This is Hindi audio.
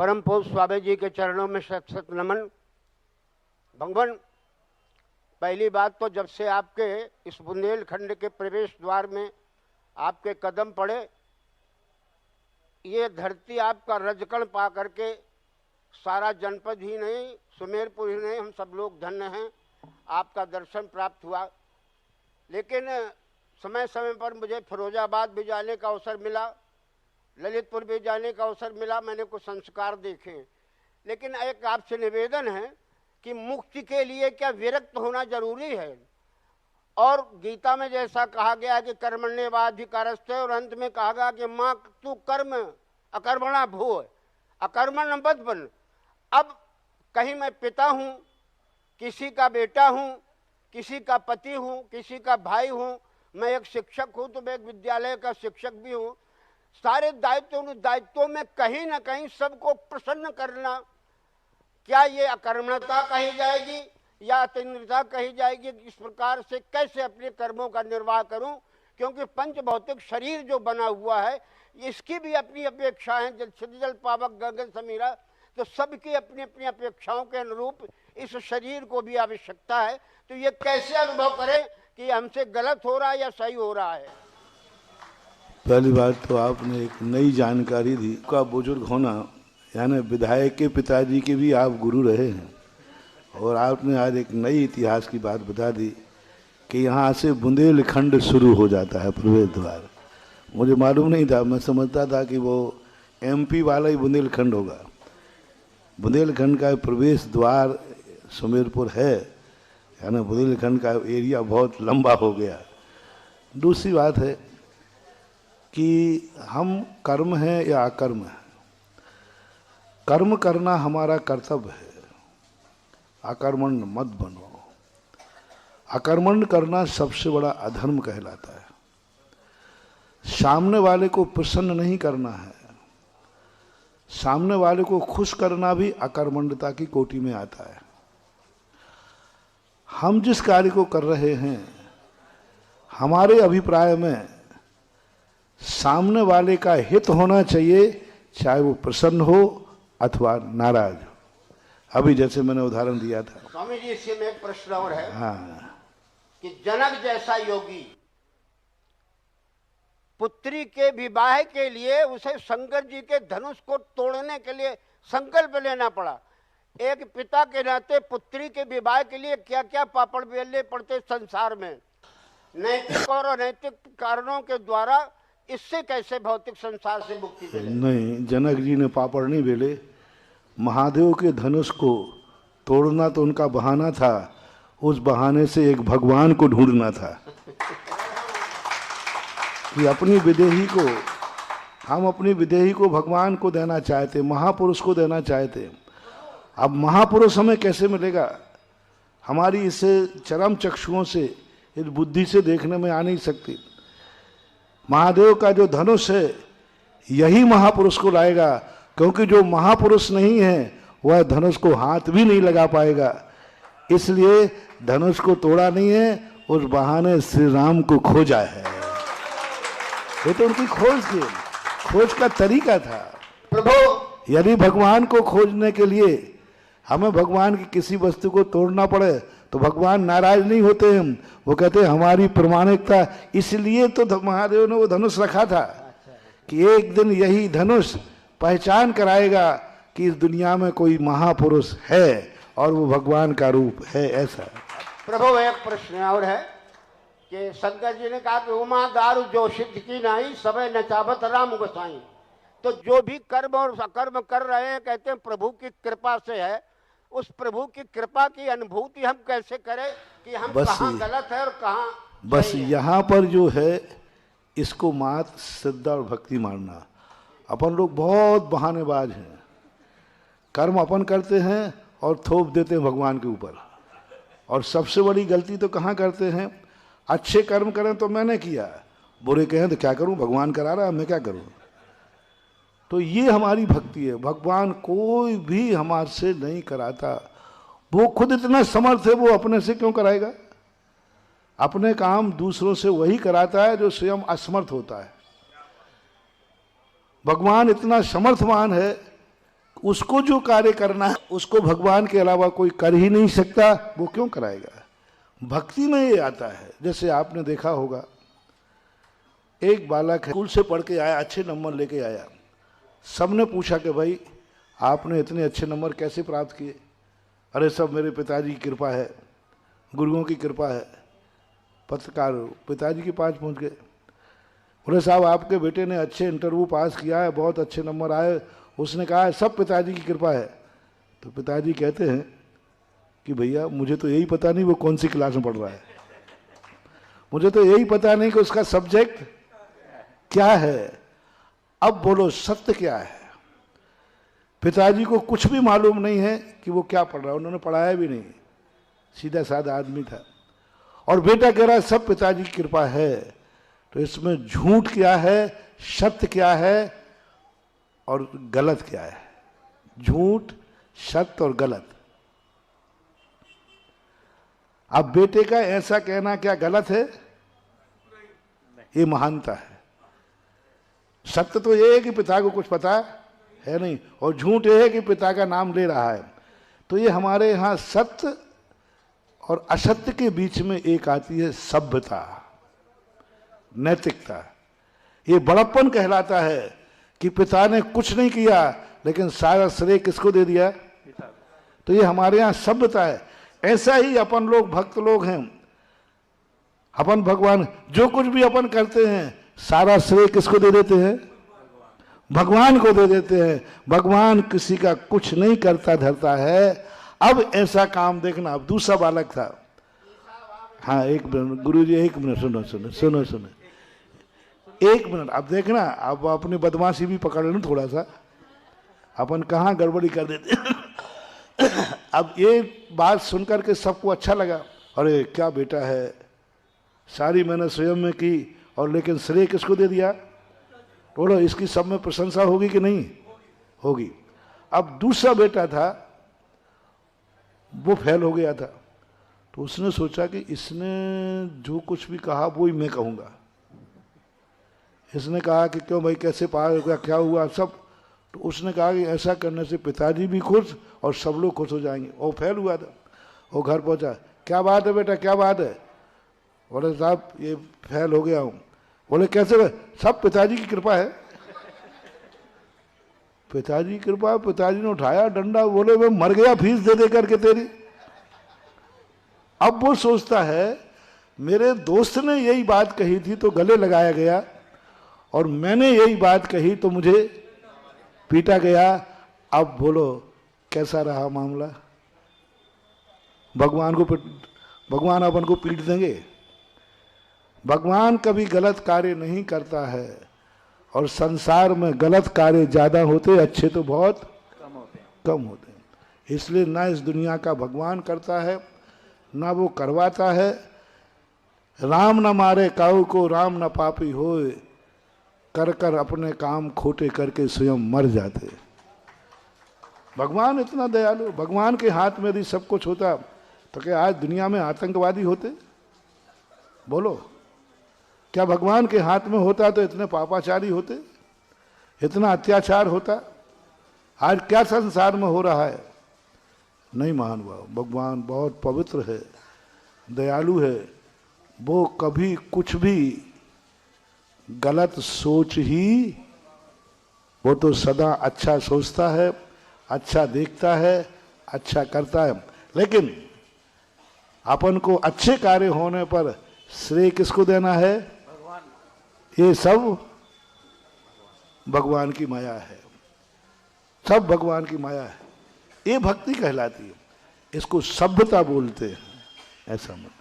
परम पूज्य स्वामी जी के चरणों में शत शत नमन। भगवान, पहली बात तो जब से आपके इस बुंदेलखंड के प्रवेश द्वार में आपके कदम पड़े, ये धरती आपका रजकण पा करके सारा जनपद ही नहीं, सुमेरपुर ही नहीं, हम सब लोग धन्य हैं। आपका दर्शन प्राप्त हुआ। लेकिन समय समय पर मुझे फिरोजाबाद भी जाने का अवसर मिला, ललितपुर भी जाने का अवसर मिला, मैंने कुछ संस्कार देखे। लेकिन एक आपसे निवेदन है कि मुक्ति के लिए क्या विरक्त होना जरूरी है? और गीता में जैसा कहा गया है कि कर्मण्येवाधिकारस्ते, और अंत में कहा गया कि माँ तू कर्म अकर्मणा भो, अकर्मण मत बन। अब कहीं मैं पिता हूँ, किसी का बेटा हूँ, किसी का पति हूँ, किसी का भाई हूँ, मैं एक शिक्षक हूँ तो मैं एक विद्यालय का शिक्षक भी हूँ। सारे दायित्वों में कहीं ना कहीं सबको प्रसन्न करना, क्या ये अकर्मणता कही जाएगी या अतिन्द्रियता कही जाएगी? इस प्रकार से कैसे अपने कर्मों का निर्वाह करूं? क्योंकि पंच भौतिक शरीर जो बना हुआ है इसकी भी अपनी अपेक्षाएं, जल छिद जल पावक गगन समीरा, तो सबकी अपनी अपनी अपेक्षाओं के अनुरूप इस शरीर को भी आवश्यकता है। तो ये कैसे अनुभव करें कि हमसे गलत हो रहा है या सही हो रहा है? पहली बात तो आपने एक नई जानकारी दी। का बुजुर्ग होना यानी विधायक के पिताजी के भी आप गुरु रहे हैं, और आपने आज एक नई इतिहास की बात बता दी कि यहाँ से बुंदेलखंड शुरू हो जाता है प्रवेश द्वार। मुझे मालूम नहीं था, मैं समझता था कि वो एमपी वाला ही बुंदेलखंड होगा। बुंदेलखंड का प्रवेश द्वार सुमेरपुर है, यानी बुंदेलखंड का एरिया बहुत लंबा हो गया। दूसरी बात है कि हम कर्म हैं या अकर्म हैं। कर्म करना हमारा कर्तव्य है, अकर्मण मत बनो। अकर्मण करना सबसे बड़ा अधर्म कहलाता है। सामने वाले को प्रसन्न नहीं करना है, सामने वाले को खुश करना भी अकर्मण्यता की कोटि में आता है। हम जिस कार्य को कर रहे हैं, हमारे अभिप्राय में सामने वाले का हित होना चाहिए, चाहे वो प्रसन्न हो अथवा नाराज हो। अभी जैसे मैंने उदाहरण दिया था। स्वामी जी, इससे में एक प्रश्न और है। हाँ, कि जनक जैसा योगी पुत्री के विवाह के लिए उसे शंकर जी के धनुष को तोड़ने के लिए संकल्प लेना पड़ा। एक पिता के नाते पुत्री के विवाह के लिए क्या क्या पापड़ बेलने पड़ते संसार में, नैतिक और अनैतिक कारणों के द्वारा। इससे कैसे भौतिक संसार से मुक्ति मिले? नहीं, जनक जी ने पापड़ नहीं बेले। महादेव के धनुष को तोड़ना तो उनका बहाना था, उस बहाने से एक भगवान को ढूंढना था कि अपनी विदेही को, हम अपनी विदेही को भगवान को देना चाहते, महापुरुष को देना चाहते। अब महापुरुष हमें कैसे मिलेगा? हमारी इसे चरम चक्षुओं से, इस बुद्धि से देखने में आ नहीं सकती। महादेव का जो धनुष है यही महापुरुष को लाएगा, क्योंकि जो महापुरुष नहीं है वह धनुष को हाथ भी नहीं लगा पाएगा। इसलिए धनुष को तोड़ा नहीं है, उस बहाने श्री राम को खोजा है। ये तो उनकी खोज का तरीका था। प्रभु, यदि भगवान को खोजने के लिए हमें भगवान की किसी वस्तु को तोड़ना पड़े तो भगवान नाराज नहीं होते हैं, वो कहते हैं हमारी प्रमाणिकता। इसलिए तो महादेव ने वो धनुष रखा था कि एक दिन यही धनुष पहचान कराएगा कि इस दुनिया में कोई महापुरुष है और वो भगवान का रूप है। ऐसा प्रभु, एक प्रश्न और है कि शंकर जी ने कहा कि उमा दारू जो सिद्ध की नहीं, सबे नचावत राम गोसाई। तो जो भी कर्म और अकर्म कर रहे हैं, कहते हैं प्रभु की कृपा से है। उस प्रभु की कृपा की अनुभूति हम कैसे करें कि हम कहाँ गलत है और कहाँ बस यहाँ पर जो है इसको मात श्रद्धा और भक्ति मानना। अपन लोग बहुत बहानेबाज हैं, कर्म अपन करते हैं और थोप देते हैं भगवान के ऊपर। और सबसे बड़ी गलती तो कहाँ करते हैं? अच्छे कर्म करें तो मैंने किया, बुरे कहें तो क्या करूं, भगवान करा रहा है, मैं क्या करूं। तो ये हमारी भक्ति है। भगवान कोई भी हमारे से नहीं कराता, वो खुद इतना समर्थ है, वो अपने से क्यों कराएगा? अपने काम दूसरों से वही कराता है जो स्वयं असमर्थ होता है। भगवान इतना समर्थवान है, उसको जो कार्य करना है उसको भगवान के अलावा कोई कर ही नहीं सकता, वो क्यों कराएगा? भक्ति में ये आता है। जैसे आपने देखा होगा, एक बालक है, स्कूल से पढ़ के आया, अच्छे नंबर लेके आया। सबने पूछा कि भाई आपने इतने अच्छे नंबर कैसे प्राप्त किए? अरे सब मेरे पिताजी की कृपा है, गुरुओं की कृपा है। पत्रकार पिताजी के पास पहुंच गए, बोले साहब आपके बेटे ने अच्छे इंटरव्यू पास किया है, बहुत अच्छे नंबर आए। उसने कहा है सब पिताजी की कृपा है। तो पिताजी कहते हैं कि भैया मुझे तो यही पता नहीं वो कौन सी क्लास में पढ़ रहा है, मुझे तो यही पता नहीं कि उसका सब्जेक्ट क्या है। अब बोलो सत्य क्या है? पिताजी को कुछ भी मालूम नहीं है कि वो क्या पढ़ रहा है, उन्होंने पढ़ाया भी नहीं, सीधा साधा आदमी था। और बेटा कह रहा है सब पिताजी की कृपा है। तो इसमें झूठ क्या है, सत्य क्या है और गलत क्या है? झूठ, सत्य और गलत। अब बेटे का ऐसा कहना क्या गलत है? ये महानता है। सत्य तो ये है कि पिता को कुछ पता है नहीं, और झूठ ये है कि पिता का नाम ले रहा है। तो ये हमारे यहाँ सत्य और असत्य के बीच में एक आती है सभ्यता, नैतिकता। ये बड़प्पन कहलाता है कि पिता ने कुछ नहीं किया लेकिन सारा श्रेय किसको दे दिया? तो ये हमारे यहाँ सभ्यता है। ऐसा ही अपन लोग भक्त लोग हैं, अपन भगवान जो कुछ भी अपन करते हैं सारा श्रेय किसको दे देते हैं? भगवान को दे देते हैं। भगवान किसी का कुछ नहीं करता धरता है। अब ऐसा काम देखना। अब दूसरा बालक था, हाँ एक मिनट गुरुजी, एक मिनट सुनो सुनो सुनो सुनो, एक मिनट। अब देखना, अब अपनी बदमाशी भी पकड़ लो थोड़ा सा, अपन कहाँ गड़बड़ी कर देते। अब ये बात सुनकर के सबको अच्छा लगा, अरे क्या बेटा है, सारी मैंने स्वयं में की और लेकिन श्रेय किसको दे दिया? बोलो इसकी सब में प्रशंसा होगी कि नहीं होगी? अब दूसरा बेटा था, वो फेल हो गया था। तो उसने सोचा कि इसने जो कुछ भी कहा वो ही मैं कहूँगा। इसने कहा कि क्यों भाई कैसे पार हो गया, क्या हुआ सब? तो उसने कहा कि ऐसा करने से पिताजी भी खुश और सब लोग खुश हो जाएंगे। वो फेल हुआ था, वो घर पहुंचा, क्या बात है बेटा, क्या बात है? बोले साहब ये फेल हो गया हूँ। बोले कैसे? सब पिताजी की कृपा है। पिताजी की कृपा? पिताजी ने उठाया डंडा, बोले मैं मर गया फीस दे दे करके तेरी। अब वो सोचता है मेरे दोस्त ने यही बात कही थी तो गले लगाया गया, और मैंने यही बात कही तो मुझे पीटा गया। अब बोलो कैसा रहा मामला? भगवान अपन को पीट देंगे? भगवान कभी गलत कार्य नहीं करता है, और संसार में गलत कार्य ज्यादा होते, अच्छे तो बहुत कम होते हैं। इसलिए ना इस दुनिया का भगवान करता है ना वो करवाता है। राम न मारे काऊ को राम न पापी होए, कर कर अपने काम खोटे करके स्वयं मर जाते। भगवान इतना दयालु। भगवान के हाथ में यदि सब कुछ होता तो क्या आज दुनिया में आतंकवादी होते? बोलो, क्या भगवान के हाथ में होता तो इतने पापाचारी होते, इतना अत्याचार होता? आज क्या संसार में हो रहा है? नहीं महानुभाव, भगवान बहुत पवित्र है, दयालु है। वो कभी कुछ भी गलत सोच ही, वो तो सदा अच्छा सोचता है, अच्छा देखता है, अच्छा करता है। लेकिन अपन को अच्छे कार्य होने पर श्रेय किसको देना है? ये सब भगवान की माया है, सब भगवान की माया है। ये भक्ति कहलाती है, इसको सभ्यता बोलते हैं। ऐसा मत